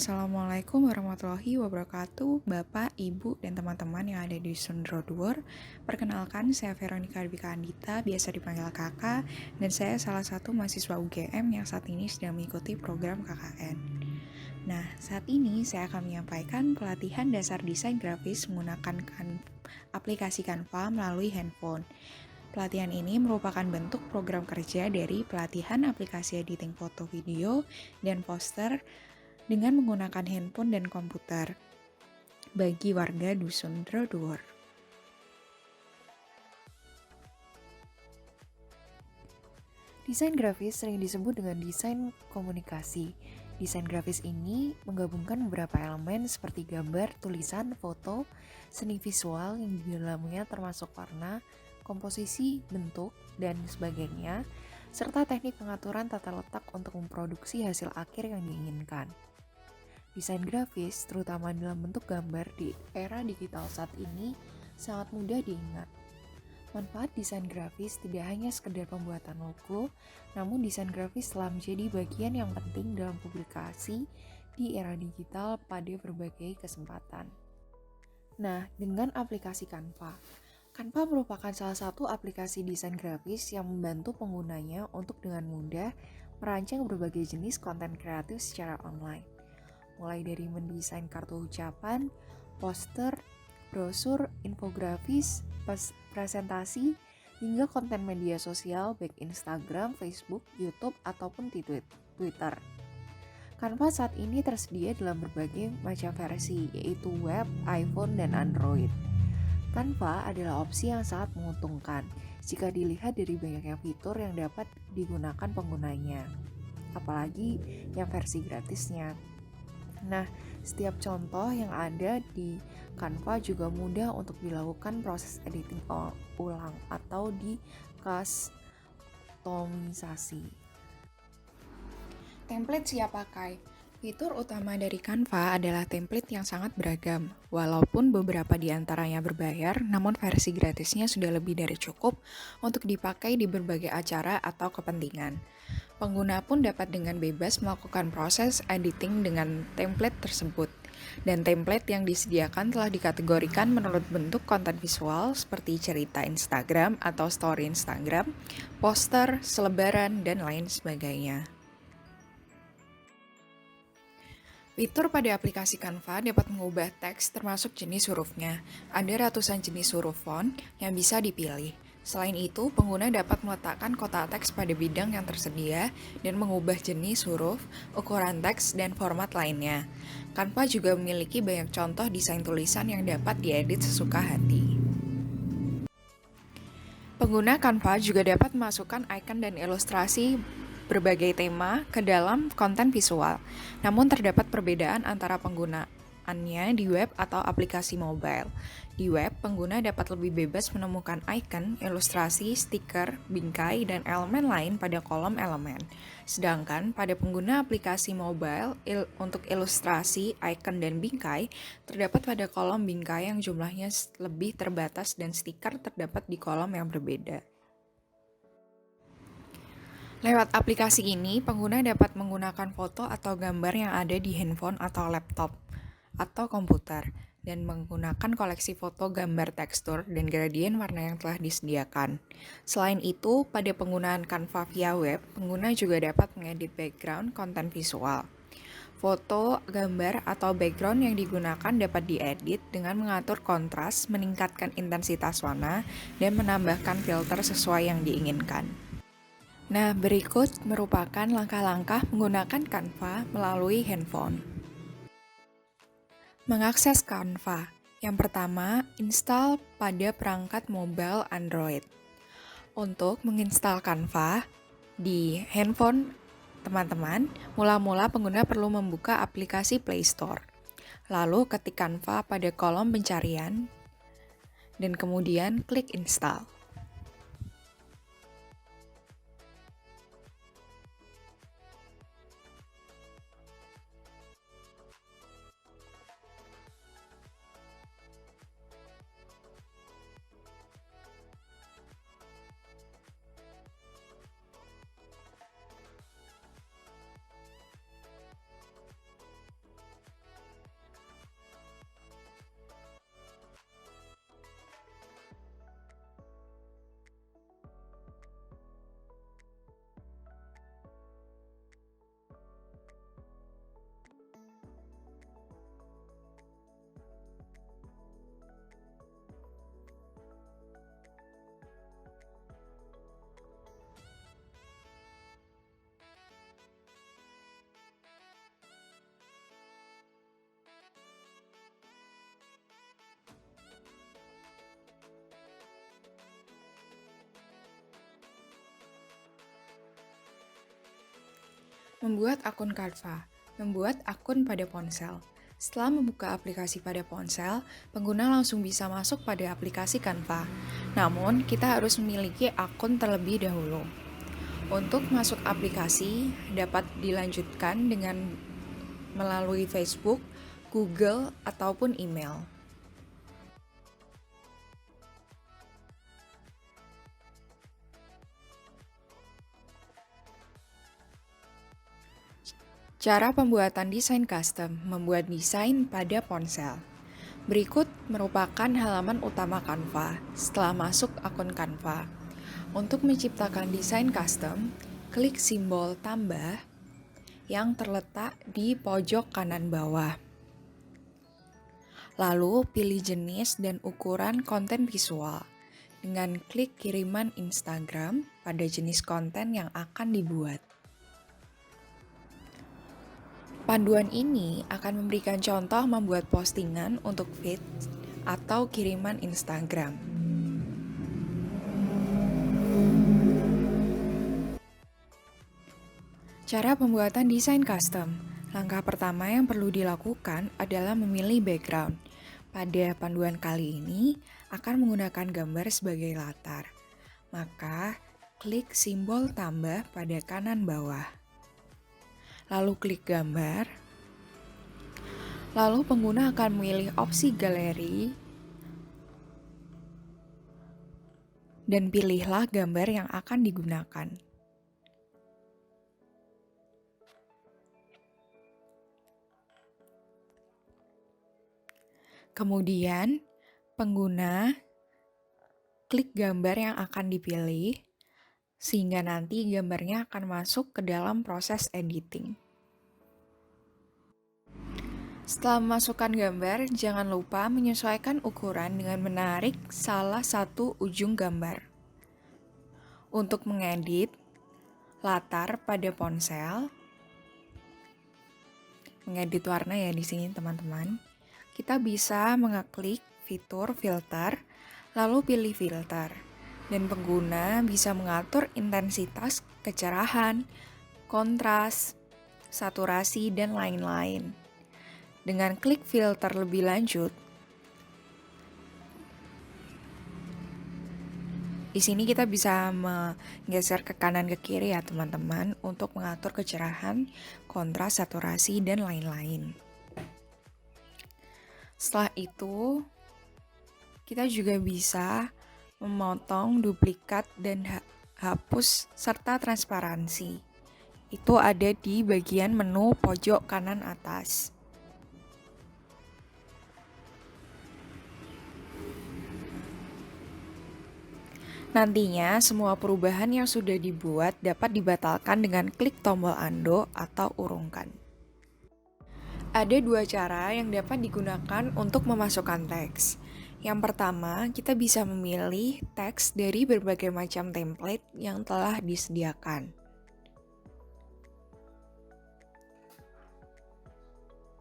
Assalamualaikum warahmatullahi wabarakatuh, Bapak, Ibu, dan teman-teman yang ada di Sundro Duor. Perkenalkan, saya Veronica Dwi Andita, biasa dipanggil Kakak, dan saya salah satu mahasiswa UGM yang saat ini sedang mengikuti program KKN. Nah, saat ini saya akan menyampaikan pelatihan dasar desain grafis menggunakan aplikasi Canva melalui handphone. Pelatihan ini merupakan bentuk program kerja dari pelatihan aplikasi editing foto video dan poster dengan menggunakan handphone dan komputer bagi warga Dusun Droduor. Desain grafis sering disebut dengan desain komunikasi. Desain grafis ini menggabungkan beberapa elemen seperti gambar, tulisan, foto, seni visual yang di dalamnya termasuk warna, komposisi, bentuk, dan sebagainya, serta teknik pengaturan tata letak untuk memproduksi hasil akhir yang diinginkan. Desain grafis, terutama dalam bentuk gambar di era digital saat ini, sangat mudah diingat. Manfaat desain grafis tidak hanya sekedar pembuatan logo, namun desain grafis telah menjadi bagian yang penting dalam publikasi di era digital pada berbagai kesempatan. Nah, dengan aplikasi Canva. Canva merupakan salah satu aplikasi desain grafis yang membantu penggunanya untuk dengan mudah merancang berbagai jenis konten kreatif secara online. Mulai dari mendesain kartu ucapan, poster, brosur, infografis, presentasi, hingga konten media sosial baik Instagram, Facebook, YouTube, ataupun di Twitter. Canva saat ini tersedia dalam berbagai macam versi, yaitu web, iPhone, dan Android. Canva adalah opsi yang sangat menguntungkan jika dilihat dari banyaknya fitur yang dapat digunakan penggunanya, apalagi yang versi gratisnya. Nah, setiap contoh yang ada di Canva juga mudah untuk dilakukan proses editing ulang atau di customisasi. Template siap pakai. Fitur utama dari Canva adalah template yang sangat beragam. Walaupun beberapa di antaranya berbayar, namun versi gratisnya sudah lebih dari cukup untuk dipakai di berbagai acara atau kepentingan. Pengguna pun dapat dengan bebas melakukan proses editing dengan template tersebut. Dan template yang disediakan telah dikategorikan menurut bentuk konten visual seperti cerita Instagram atau story Instagram, poster, selebaran, dan lain sebagainya. Fitur pada aplikasi Canva dapat mengubah teks termasuk jenis hurufnya. Ada ratusan jenis huruf font yang bisa dipilih. Selain itu, pengguna dapat meletakkan kotak teks pada bidang yang tersedia dan mengubah jenis huruf, ukuran teks, dan format lainnya. Canva juga memiliki banyak contoh desain tulisan yang dapat diedit sesuka hati. Pengguna Canva juga dapat memasukkan icon dan ilustrasi berbagai tema ke dalam konten visual. Namun terdapat perbedaan antara penggunaannya di web atau aplikasi mobile. Di web, pengguna dapat lebih bebas menemukan icon, ilustrasi, stiker, bingkai, dan elemen lain pada kolom elemen. Sedangkan pada pengguna aplikasi mobile, untuk ilustrasi, icon, dan bingkai, terdapat pada kolom bingkai yang jumlahnya lebih terbatas dan stiker terdapat di kolom yang berbeda. Lewat aplikasi ini, pengguna dapat menggunakan foto atau gambar yang ada di handphone atau laptop atau komputer dan menggunakan koleksi foto, gambar, tekstur, dan gradien warna yang telah disediakan. Selain itu, pada penggunaan Canva via web, pengguna juga dapat mengedit background konten visual. Foto, gambar, atau background yang digunakan dapat diedit dengan mengatur kontras, meningkatkan intensitas warna, dan menambahkan filter sesuai yang diinginkan. Nah, berikut merupakan langkah-langkah menggunakan Canva melalui handphone. Mengakses Canva. Yang pertama, install pada perangkat mobile Android. Untuk menginstal Canva di handphone teman-teman, mula-mula pengguna perlu membuka aplikasi Play Store. Lalu ketik Canva pada kolom pencarian dan kemudian klik install. Membuat akun Canva. Membuat akun pada ponsel. Setelah membuka aplikasi pada ponsel, pengguna langsung bisa masuk pada aplikasi Canva. Namun, kita harus memiliki akun terlebih dahulu. Untuk masuk aplikasi dapat dilanjutkan dengan melalui Facebook, Google, ataupun email. Cara pembuatan desain custom, membuat desain pada ponsel. Berikut merupakan halaman utama Canva setelah masuk akun Canva. Untuk menciptakan desain custom, klik simbol tambah yang terletak di pojok kanan bawah. Lalu pilih jenis dan ukuran konten visual dengan klik kiriman Instagram pada jenis konten yang akan dibuat. Panduan ini akan memberikan contoh membuat postingan untuk feed atau kiriman Instagram. Cara pembuatan desain custom. Langkah pertama yang perlu dilakukan adalah memilih background. Pada panduan kali ini akan menggunakan gambar sebagai latar. Maka, klik simbol tambah pada kanan bawah. Lalu klik gambar. Lalu pengguna akan memilih opsi galeri dan pilihlah gambar yang akan digunakan. Kemudian, pengguna klik gambar yang akan dipilih, sehingga nanti gambarnya akan masuk ke dalam proses editing. Setelah memasukkan gambar, jangan lupa menyesuaikan ukuran dengan menarik salah satu ujung gambar. Untuk mengedit latar pada ponsel, mengedit warna ya di sini teman-teman, kita bisa mengeklik fitur filter, lalu pilih filter. Dan pengguna bisa mengatur intensitas, kecerahan, kontras, saturasi, dan lain-lain. Dengan klik filter lebih lanjut, di sini kita bisa menggeser ke kanan ke kiri ya teman-teman untuk mengatur kecerahan, kontras, saturasi, dan lain-lain. Setelah itu, kita juga bisa memotong, duplikat, dan hapus serta transparansi. Itu ada di bagian menu pojok kanan atas. Nantinya, semua perubahan yang sudah dibuat dapat dibatalkan dengan klik tombol undo atau urungkan. Ada dua cara yang dapat digunakan untuk memasukkan teks. Yang pertama, kita bisa memilih teks dari berbagai macam template yang telah disediakan.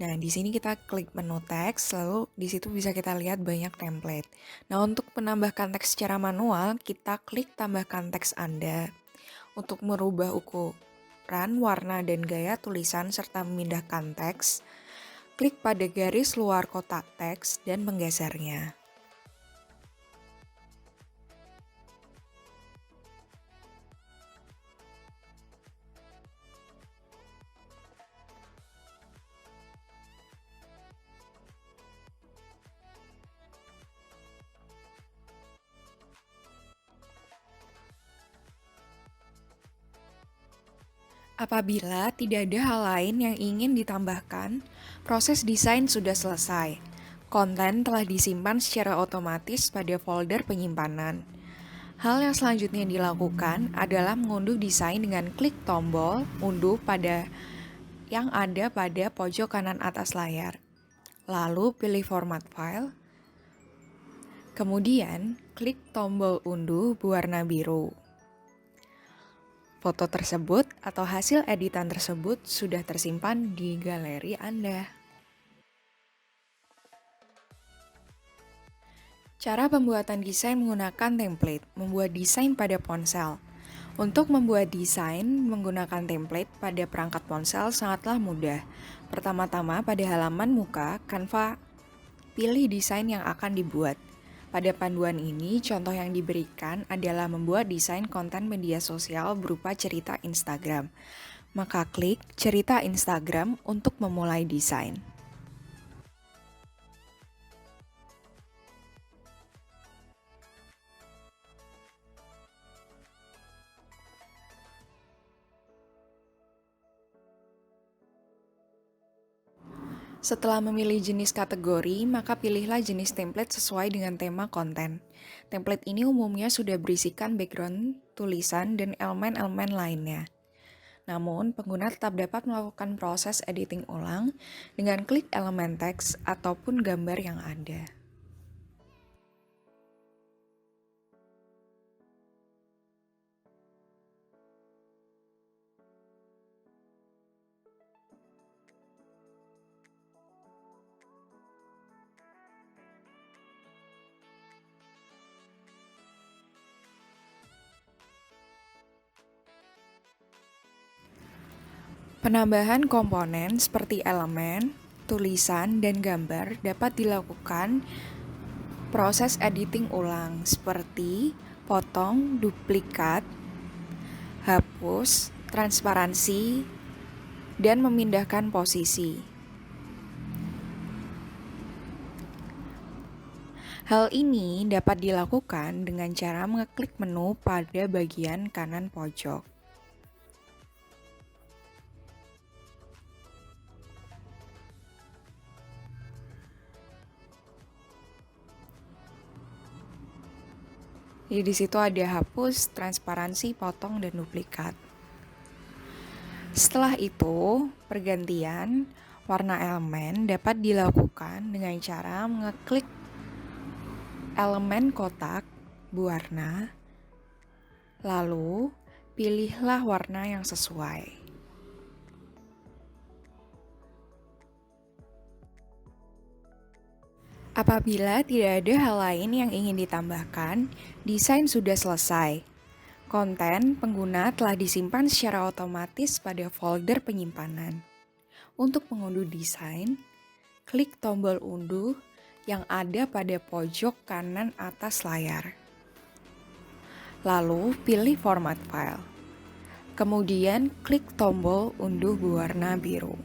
Nah, di sini kita klik menu teks, lalu di situ bisa kita lihat banyak template. Nah, untuk menambahkan teks secara manual, kita klik tambahkan teks Anda. Untuk merubah ukuran, warna, dan gaya tulisan serta memindahkan teks, klik pada garis luar kotak teks dan menggesernya. Apabila tidak ada hal lain yang ingin ditambahkan, proses desain sudah selesai. Konten telah disimpan secara otomatis pada folder penyimpanan. Hal yang selanjutnya dilakukan adalah mengunduh desain dengan klik tombol unduh yang ada pada pojok kanan atas layar. Lalu pilih format file. Kemudian klik tombol unduh berwarna biru. Foto tersebut atau hasil editan tersebut sudah tersimpan di galeri Anda. Cara pembuatan desain menggunakan template, membuat desain pada ponsel. Untuk membuat desain menggunakan template pada perangkat ponsel sangatlah mudah. Pertama-tama pada halaman muka Canva, pilih desain yang akan dibuat. Pada panduan ini, contoh yang diberikan adalah membuat desain konten media sosial berupa cerita Instagram. Maka klik cerita Instagram untuk memulai desain. Setelah memilih jenis kategori, maka pilihlah jenis template sesuai dengan tema konten. Template ini umumnya sudah berisikan background, tulisan, dan elemen-elemen lainnya. Namun, pengguna tetap dapat melakukan proses editing ulang dengan klik elemen teks ataupun gambar yang ada. Penambahan komponen seperti elemen, tulisan, dan gambar dapat dilakukan proses editing ulang seperti potong, duplikat, hapus, transparansi, dan memindahkan posisi. Hal ini dapat dilakukan dengan cara mengeklik menu pada bagian kanan pojok. Jadi di situ ada hapus, transparansi, potong, dan duplikat. Setelah itu, pergantian warna elemen dapat dilakukan dengan cara mengeklik elemen kotak berwarna, lalu pilihlah warna yang sesuai. Apabila tidak ada hal lain yang ingin ditambahkan, desain sudah selesai. Konten pengguna telah disimpan secara otomatis pada folder penyimpanan. Untuk mengunduh desain, klik tombol unduh yang ada pada pojok kanan atas layar. Lalu pilih format file. Kemudian klik tombol unduh berwarna biru.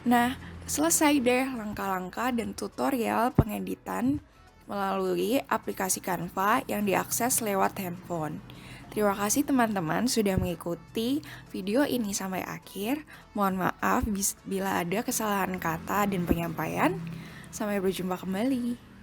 Nah, selesai deh langkah-langkah dan tutorial pengeditan melalui aplikasi Canva yang diakses lewat handphone. Terima kasih teman-teman sudah mengikuti video ini sampai akhir. Mohon maaf bila ada kesalahan kata dan penyampaian. Sampai berjumpa kembali.